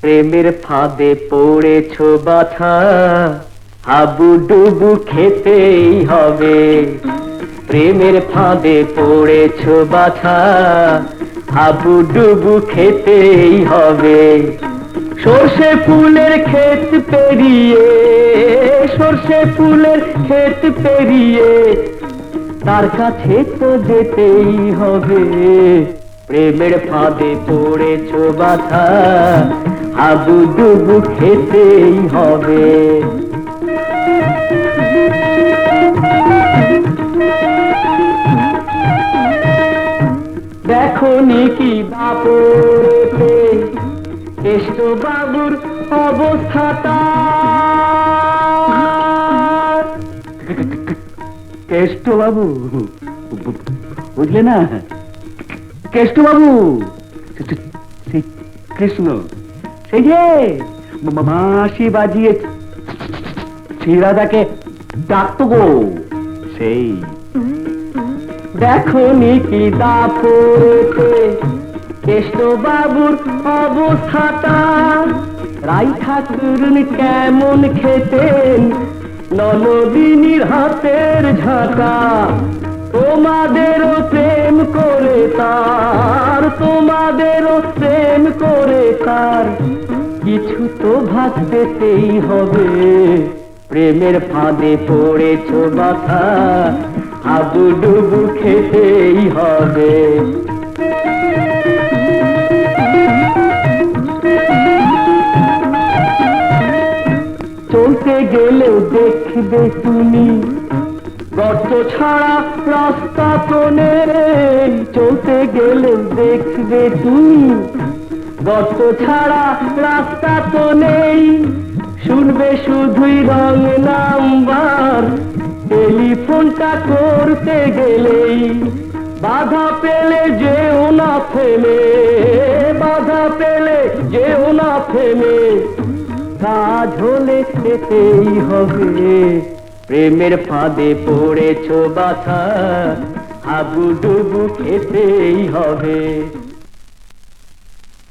প্রেমের ফাঁদে পড়েছো বাছা, হাবুডুবু খেতেই হবে। প্রেমের ফাঁদে পড়েছো বাছা, হাবুডুবু খেতেই হবে। সর্ষে ফুলের ক্ষেত পেরিয়ে, সর্ষে ফুলের ক্ষেত পেরিয়ে তার কাছে তো যেতেই হবে। প্রেমের ফাঁদে পড়েছো বাছা, হাবুডুবু খেতেই হবে। দেখনি কি বাপরে কেষ্ট বাবুর অবস্থাটা, কেষ্ট বাবু বুঝলে না, কেষ্ট বাবু কৃষ্ণ সেই যে মাসি বাজিয়ে ছিড়াদাকে ডাকতো গো, সেই দেখনি কি দাপড়েতে কেষ্ট বাবুর অবস্থাটা। রাই ঠাকুরুন কেমন খেতেন ননদিনীর হাতের ঝাঁটা। তোমাদেরও প্রেম করে তার, তোমাদেরও প্রেম করে তার কিছু তো ভাগ পেতেই হবে। প্রেমের ফাঁদে পড়েছো বাছা, হাবুডুবু খেতেই হবে। চলতে গেলেও দেখবে তুমি গর্ত ছাড়া রাস্তা তো নেই। চলতে গেলেও দেখবে তুমি গর্ত ছাড়া রাস্তা তো নেই। শুনবে শুধুই রং নাম্বার, টেলিফোনটা করতে গেলেই। বাধা পেলে যেও না থেমে, বাধা পেলে যেও না থেমে, কাজ হলে যেতেই হবে। প্রেমের ফাঁদে পড়েছো বাছা, হাবুডুবু খেতেই হবে।